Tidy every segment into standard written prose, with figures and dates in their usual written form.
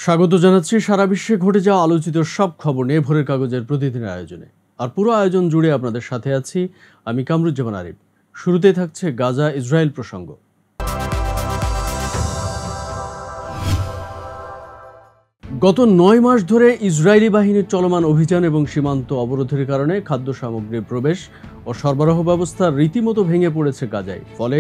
স্বাগত জানাচ্ছি সারা বিশ্বে ঘটে যাওয়া আলোচিত সব খবর নিয়ে ভোরের কাগজের প্রতিদিনের আয়োজনে। আর পুরো আয়োজন জুড়ে আপনাদের সাথে আছি আমি কামরুজ্জামান আরিফ। শুরুতেই থাকছে গাজা ইসরায়েল প্রসঙ্গ। গত ৯ মাস ধরে ইসরায়েলি বাহিনীর চলমান অভিযান এবং সীমান্ত অবরোধের কারণে খাদ্য সামগ্রীর প্রবেশ ও সরবরাহ ব্যবস্থা রীতিমতো ভেঙে পড়েছে গাজায়। ফলে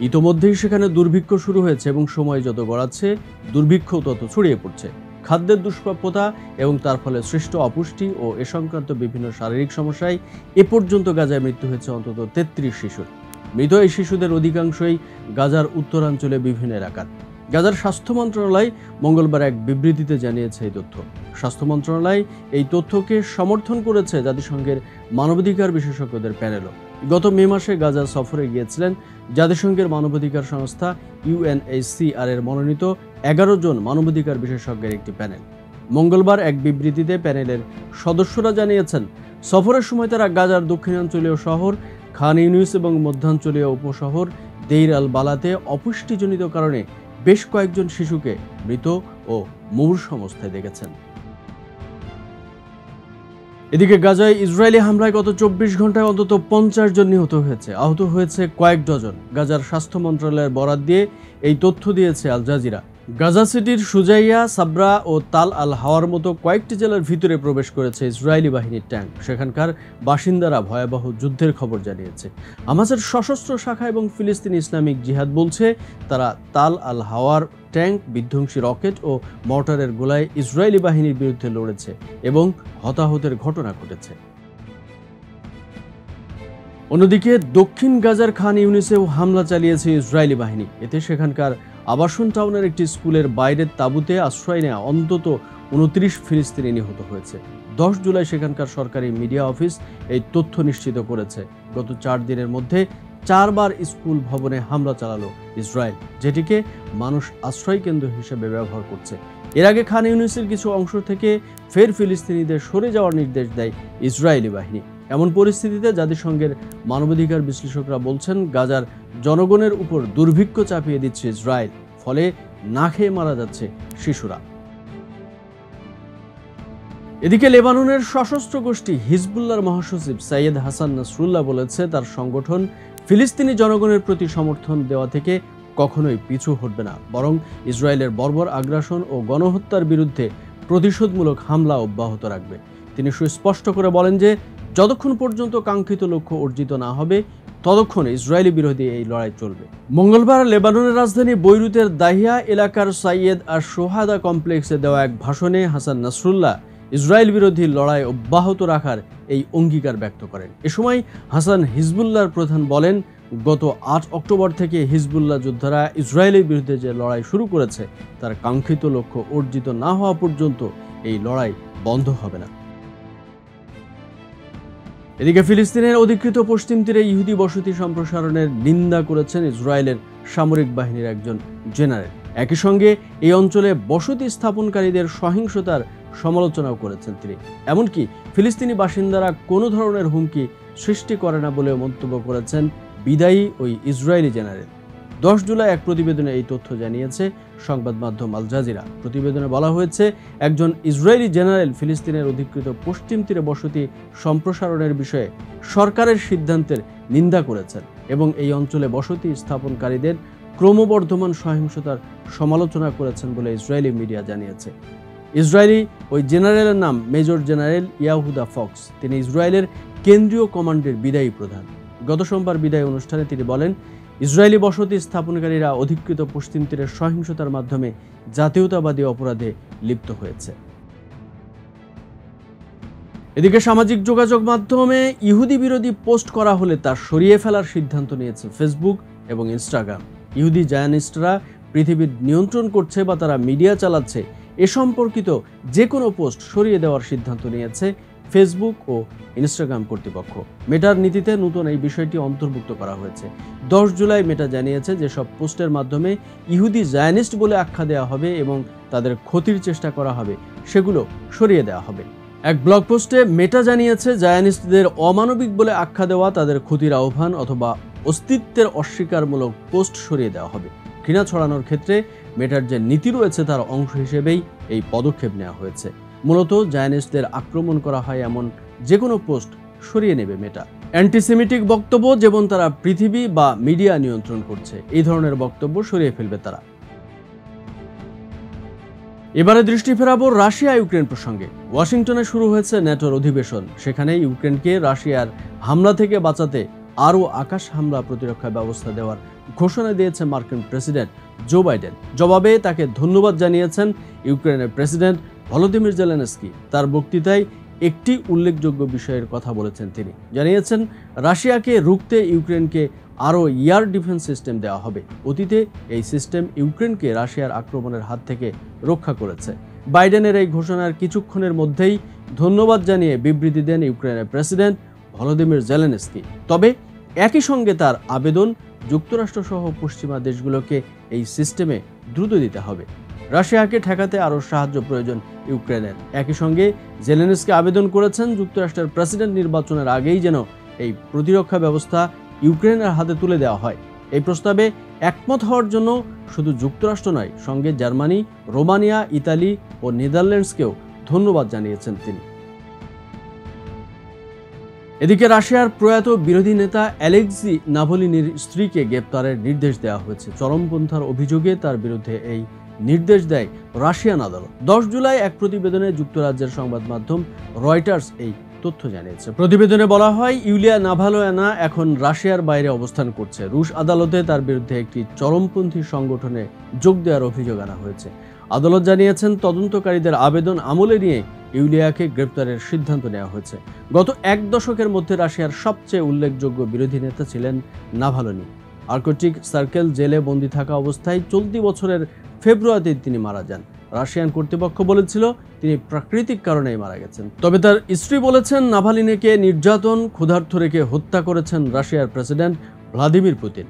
ইতোমধ্যেই সেখানে দুর্ভিক্ষ শুরু হয়েছে এবং সময় যত গড়াচ্ছে দুর্ভিক্ষ তত ছড়িয়ে পড়ছে। খাদ্যের দুষ্প্রাপ্যতা এবং তার ফলে সৃষ্ট অপুষ্টি ও এ সংক্রান্ত বিভিন্ন শারীরিক সমস্যায় এ পর্যন্ত গাজায় মৃত্যু হয়েছে অন্তত ৩৩ শিশুর। মৃত এই শিশুদের অধিকাংশই গাজার উত্তরাঞ্চলে বিভিন্ন এলাকার। গাজার স্বাস্থ্য মন্ত্রণালয় মঙ্গলবার এক বিবৃতিতে জানিয়েছে এই তথ্য। স্বাস্থ্য মন্ত্রণালয় এই তথ্যকে সমর্থন করেছে জাতিসংঘের মানবাধিকার বিশেষজ্ঞদের প্যানেলও। গত মে মাসে গাজা সফরে গিয়েছিলেন জাতিসংঘের মানবাধিকার সংস্থা UNHCR এর মনোনীত 11 জন মানবাধিকার বিশেষজ্ঞের একটি প্যানেল। মঙ্গলবার এক বিবৃতিতে প্যানেলের সদস্যরা জানিয়েছেন, সফরের সময় তারা গাজার দক্ষিণাঞ্চলীয় শহর খান ইউনিস এবং মধ্যাঞ্চলীয় উপশহর দেইর আল বালাতে অপুষ্টিজনিত কারণে বেশ কয়েকজন শিশুকে মৃত ও মুমূর্ষ অবস্থায় দেখেছেন। এদিকে গাজায় ইসরায়েলি হামলায় গত 24 ঘন্টায় অন্তত 50 জন নিহত হয়েছে, আহত হয়েছে কয়েক ডজন। গাজার স্বাস্থ্য মন্ত্রণালয়ের বরাত দিয়ে এই তথ্য দিয়েছে আল জাজিরা। গাজা সিটির সুজাইয়া, সাবরা ও তাল আল হাওয়ার মতো কয়েকটি জেলার ভিতরে প্রবেশ করেছে ইসরায়েলি বাহিনীর ট্যাঙ্ক। সেখানকার বাসিন্দারা ভয়াবহ যুদ্ধের খবর জানিয়েছে। হামাসের সশস্ত্র শাখা এবং ফিলিস্তিনি ইসলামিক জিহাদ বলছে তারা তাল আল হাওয়ার ট্যাঙ্ক, বিধ্বংসী রকেট ও মর্টারের গোলায় ইসরায়েলি বাহিনীর বিরুদ্ধে লড়েছে এবং হতাহতের ঘটনা ঘটেছে। অন্যদিকে দক্ষিণ গাজার খান ইউনিসেও হামলা চালিয়েছে ইসরায়েলি বাহিনী। এতে সেখানকার আবাসন টাউনের একটি স্কুলের বাইরের তাঁবুতে আশ্রয় নেওয়া অন্তত 29 ফিলিস্তিনি নিহত হয়েছে। 10 জুলাই সেখানকার সরকারি মিডিয়া অফিস এই তথ্য নিশ্চিত করেছে। গত 4 দিনের মধ্যে 4 বার স্কুল ভবনে হামলা চালালো ইসরায়েল, যেটিকে মানুষ আশ্রয় কেন্দ্র হিসেবে ব্যবহার করছে। এর আগে খান ইউনিসের কিছু অংশ থেকে ফের ফিলিস্তিনিদের সরে যাওয়ার নির্দেশ দেয় ইসরায়েলি বাহিনী। এমন পরিস্থিতিতে জাতিসংঘের মানবাধিকার বিশ্লেষকরা বলছেন গাজার জনগণের উপর দুর্ভিক্ষ চাপিয়ে দিচ্ছে ইসরায়েল, ফলে না খেয়ে মারা যাচ্ছে শিশুরা। এদিকে লেবাননের সশস্ত্র গোষ্ঠী হিজবুল্লাহর মহাসচিব সৈয়দ হাসান নাসরুল্লাহ বলেছে তার সংগঠন ফিলিস্তিনি জনগণের প্রতি সমর্থন দেওয়া থেকে কখনোই পিছু হটবে না, বরং ইসরায়েলের বর্বর আগ্রাসন ও গণহত্যার বিরুদ্ধে প্রতিশোধমূলক হামলা অব্যাহত রাখবে। তিনি সুস্পষ্ট করে বলেন যে যতক্ষণ পর্যন্ত কাঙ্ক্ষিত লক্ষ্য অর্জিত না হবে ততক্ষণ ইসরায়েলি বিরোধী এই লড়াই চলবে। মঙ্গলবার লেবাননের রাজধানী বৈরুতের দাহিয়া এলাকার সাইয়েদ আর সোহাদা কমপ্লেক্সে দেওয়া এক ভাষণে হাসান নাসরুল্লাহ ইসরায়েল বিরোধী লড়াই অব্যাহত রাখার এই অঙ্গীকার ব্যক্ত করেন। এ সময় হাসান হিজবুল্লাহর প্রধান বলেন, গত 8 অক্টোবর থেকে হিজবুল্লাহ যোদ্ধারা ইসরায়েলের বিরুদ্ধে যে লড়াই শুরু করেছে তার কাঙ্ক্ষিত লক্ষ্য অর্জিত না হওয়া পর্যন্ত এই লড়াই বন্ধ হবে না। এদিকে ফিলিস্তিনের অধিকৃত পশ্চিম তীরে ইহুদি বসতি সম্প্রসারণের নিন্দা করেছেন ইসরায়েলের সামরিক বাহিনীর একজন জেনারেল। একই সঙ্গে এই অঞ্চলে বসতি স্থাপনকারীদের সহিংসতার সমালোচনাও করেছেন তিনি। এমনকি ফিলিস্তিনি বাসিন্দারা কোনো ধরনের হুমকি সৃষ্টি করে না বলেও মন্তব্য করেছেন বিদায়ী ওই ইসরায়েলি জেনারেল। 10 জুলাই এক প্রতিবেদনে এই তথ্য জানিয়েছে সংবাদ মাধ্যম আল জাজিরা। প্রতিবেদনে বলা হয়েছে, একজন ইসরায়েলি জেনারেল ফিলিস্তিনের অধিকৃত পশ্চিম তীরে বসতি সম্প্রসারণের বিষয়ে সরকারের সিদ্ধান্তের নিন্দা করেছেন এবং এই অঞ্চলে বসতি স্থাপনকারীদের ক্রমবর্ধমান সহিংসতার সমালোচনা করেছেন বলে ইসরায়েলি মিডিয়া জানিয়েছে। ইসরায়েলি ওই জেনারেলের নাম মেজর জেনারেল ইয়াহুদা ফক্স। তিনি ইসরায়েলের কেন্দ্রীয় কমান্ডের বিদায়ী প্রধান। গত সোমবার বিদায়ী অনুষ্ঠানে তিনি বলেন, ইসরায়েলি বসতি স্থাপনকারীরা অধিকৃত পশ্চিম তীরের সহিংসতার মাধ্যমে জাতীয়তাবাদী অপরাধে লিপ্ত হয়েছে। এদিকে সামাজিক যোগাযোগ মাধ্যমে ইহুদি বিরোধী পোস্ট করা হলে তা সরিয়ে ফেলার সিদ্ধান্ত নিয়েছে ফেসবুক এবং ইনস্টাগ্রাম। ইহুদি জায়নিস্টরা পৃথিবীর নিয়ন্ত্রণ করছে বা তারা মিডিয়া চালাচ্ছে এ সম্পর্কিত যে কোনো পোস্ট সরিয়ে দেওয়ার সিদ্ধান্ত নিয়েছে ফেসবুক ও ইনস্টাগ্রাম কর্তৃপক্ষ। মেটার নীতিতে নতুন এই বিষয়টি অন্তর্ভুক্ত করা হয়েছে। 10 জুলাই মেটা জানিয়েছে যে সব পোস্টের মাধ্যমে ইহুদি জায়নিস্ট বলে আখ্যা দেওয়া হবে এবং তাদের ক্ষতির চেষ্টা করা হবে সেগুলো সরিয়ে দেওয়া হবে। এক ব্লগ পোস্টে মেটা জানিয়েছে জায়নিস্টদের অমানবিক বলে আখ্যা দেওয়া, তাদের ক্ষতির আহ্বান অথবা অস্তিত্বের অস্বীকারমূলক পোস্ট সরিয়ে দেওয়া হবে। ঘৃণা ছড়ানোর ক্ষেত্রে মেটার যে নীতি রয়েছে তার অংশ হিসেবেই এই পদক্ষেপ নেওয়া হয়েছে। মূলত জায়নিস্টদের আক্রমণ করা হয় এমন যে কোনো পোস্ট সরিয়ে নেবে মেটা। অ্যান্টিসেমিটিক বক্তব্য যেমন তারা পৃথিবী বা মিডিয়া নিয়ন্ত্রণ করছে, এই ধরনের বক্তব্য সরিয়ে ফেলবে তারা। এবারে দৃষ্টি ফেরাবো রাশিয়া ইউক্রেন প্রসঙ্গে। ওয়াশিংটনে শুরু হয়েছে ন্যাটোর অধিবেশন। সেখানে ইউক্রেনকে রাশিয়ার হামলা থেকে বাঁচাতে আরও আকাশ হামলা প্রতিরক্ষা ব্যবস্থা দেওয়ার ঘোষণা দিয়েছে মার্কিন প্রেসিডেন্ট জো বাইডেন। জবাবে তাকে ধন্যবাদ জানিয়েছেন ইউক্রেনের প্রেসিডেন্ট ভলোদিমির জেলেনস্কি। তার বক্তৃতায় একটি উল্লেখযোগ্য বিষয়ের কথা বলেছেন তিনি। জানিয়েছেন রাশিয়াকে রুখতে ইউক্রেনকে আরও এয়ার ডিফেন্স সিস্টেম দেওয়া হবে। অতীতে এই সিস্টেম ইউক্রেনকে রাশিয়ার আক্রমণের হাত থেকে রক্ষা করেছে। বাইডেনের এই ঘোষণার কিছুক্ষণের মধ্যেই ধন্যবাদ জানিয়ে বিবৃতি দেন ইউক্রেনের প্রেসিডেন্ট ভলোদিমির জেলেনস্কি। তবে একই সঙ্গে তার আবেদন যুক্তরাষ্ট্রসহ পশ্চিমা দেশগুলোকে এই সিস্টেমে দ্রুত দিতে হবে। রাশিয়াকে ঠেকাতে আরও সাহায্য প্রয়োজন ইউক্রেনের। একই সঙ্গে জেলেনস্কি আবেদন করেছেন যুক্তরাষ্ট্রের প্রেসিডেন্ট নির্বাচনের আগেই যেন এই প্রতিরক্ষা ব্যবস্থা ইউক্রেনের হাতে তুলে দেওয়া হয়। এই প্রস্তাবে একমত হওয়ার জন্য শুধু যুক্তরাষ্ট্র নয়, সঙ্গে জার্মানি, রোমানিয়া, ইতালি ও নেদারল্যান্ডসকেও ধন্যবাদ জানিয়েছেন তিনি। এদিকে রাশিয়ার প্রয়াত বিরোধী নেতা অ্যালেক্সি নাভালিনির স্ত্রীকে গ্রেপ্তারের নির্দেশ দেওয়া হয়েছে। চরমপন্থার অভিযোগে তার বিরুদ্ধে এই নির্দেশ দেয় রাশিয়ান আদালত। 10 জুলাই এক প্রতিবেদনে যুক্তরাজ্যের সংবাদ মাধ্যম রয়টার্স এই তথ্য জানিয়েছে। প্রতিবেদনে বলা হয়, ইউলিয়া নাভালিনা এখন রাশিয়ার বাইরে অবস্থান করছে। রুশ আদালতে তার বিরুদ্ধে একটি চরমপন্থী সংগঠনে যোগ দেওয়ার অভিযোগ আনা হয়েছে। আদালত জানিয়েছেন, তদন্তকারীদের আবেদন আমলে নিয়ে ইউলিয়াকে গ্রেপ্তারের সিদ্ধান্ত নেওয়া হয়েছে। গত এক দশকের মধ্যে রাশিয়ার সবচেয়ে উল্লেখযোগ্য বিরোধী নেতা ছিলেন নাভালিনি। আর্কটিক সার্কেল জেলে বন্দী থাকা অবস্থায় চলতি বছরের ফেব্রুয়ারিতে তিনি মারা যান। রাশিয়ান কর্তৃপক্ষ বলেছিল তিনি প্রাকৃতিক কারণেই মারা গেছেন। তবে তার স্ত্রী বলেছেন, নাভালিনিকে নির্যাতন, ক্ষুধার্ত রেখে হত্যা করেছেন রাশিয়ার প্রেসিডেন্ট ভ্লাদিমির পুতিন।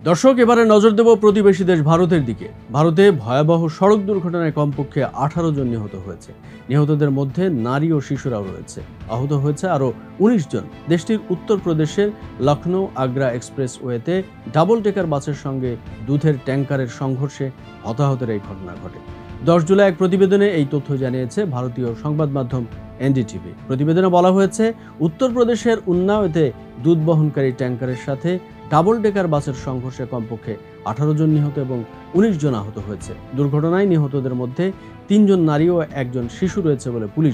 দর্শক, এবারে নজর দেব প্রতিবেশী দেশ ভারতের দিকে। ভারতে ভয়াবহ সড়ক দুর্ঘটনায় কমপক্ষে 18 জন নিহত হয়েছে। নিহতদের মধ্যে নারী ও শিশুরাও রয়েছে। আহত হয়েছে আরও 19 জন। দেশটির উত্তরপ্রদেশের লখনৌ আগ্রা এক্সপ্রেসওয়েতে ডাবল ডেকার বাসের সঙ্গে দুধের ট্যাঙ্কারের সংঘর্ষে হতাহতের এই ঘটনা ঘটে। 10 জুলাই এক প্রতিবেদনে এই তথ্য জানিয়েছে ভারতীয় সংবাদ মাধ্যম এনডিটিভি। প্রতিবেদনে বলা হয়েছে, উত্তরপ্রদেশের উন্নাওতে দুধ বহনকারী ট্যাঙ্কারের সাথে ডাবল ডেকার বাসের সংঘর্ষে কমপক্ষে 18 জন নিহত এবং 19 জন আহত হয়েছে। দুর্ঘটনায় নিহতদের মধ্যে 3 জন নারী ও 1 জন শিশু রয়েছে বলে পুলিশ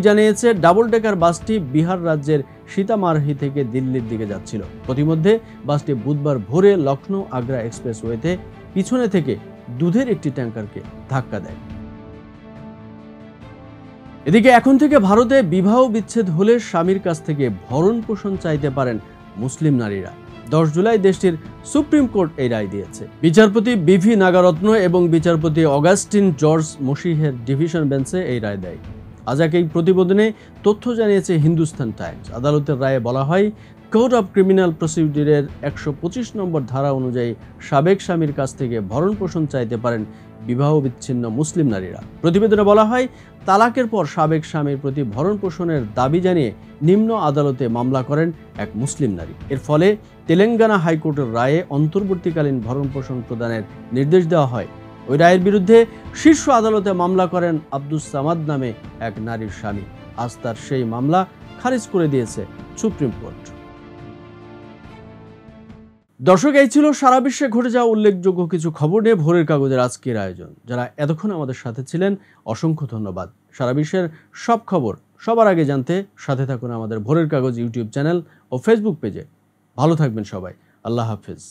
জানিয়েছে। ডাবল ডেকার বাসটি বিহার রাজ্যের সীতামারহি থেকে দিল্লির দিকে যাচ্ছিল। প্রতিমধ্যে বাসটি বুধবার ভোরে লখনৌ আগ্রা এক্সপ্রেসওয়েতে পিছনে থেকে দুধের একটি ট্যাঙ্কারকে ধাক্কা দেয়। এদিকে এখন থেকে ভারতে বিবাহ বিচ্ছেদ হলে স্বামীর কাছ থেকে ভরণ পোষণ চাইতে পারেন মুসলিম নারীরা। 10 জুলাই দেশটির সুপ্রিম কোর্ট এই রায় দিয়েছে। বিচারপতি বিভি নাগারত্ন এবং বিচারপতি অগাস্টিন জর্জ মসিহের ডিভিশন বেঞ্চে এই রায় দেয়। আজ এক এই প্রতিবেদনে তথ্য জানিয়েছে হিন্দুস্তান টাইমস। আদালতের রায়ে বলা হয়, কোড অফ ক্রিমিনাল প্রসিডিউরের 125 নম্বর ধারা অনুযায়ী সাবেক স্বামীর কাছ থেকে ভরণ পোষণ চাইতে পারেন বিবাহ বিচ্ছিন্ন মুসলিম নারীরা। প্রতিবেদনে বলা হয়, তালাকের পর সাবেক স্বামীর প্রতি ভরণ পোষণের দাবি জানিয়ে নিম্ন আদালতে মামলা করেন এক মুসলিম নারী। এর ফলে তেলেঙ্গানা হাইকোর্টের রায়ে অন্তর্বর্তীকালীন ভরণ পোষণ প্রদানের নির্দেশ দেওয়া হয়। ওই রায়ের বিরুদ্ধে শীর্ষ আদালতে মামলা করেন আব্দুস সামাদ নামে এক নারীর স্বামী। আজ তার সেই মামলা খারিজ করে দিয়েছে সুপ্রিম কোর্ট। দর্শক, এই ছিল সারা বিশ্বে ঘটে যাওয়া উল্লেখযোগ্য কিছু খবর নিয়ে ভোরের কাগজের আজকের আয়োজন। যারা এতক্ষণ আমাদের সাথে ছিলেন, অসংখ্য ধন্যবাদ। সারা বিশ্বের সব খবর সবার আগে জানতে সাথে থাকুন আমাদের ভোরের কাগজ ইউটিউব চ্যানেল ও ফেসবুক পেজে। ভালো থাকবেন সবাই। আল্লাহ হাফেজ।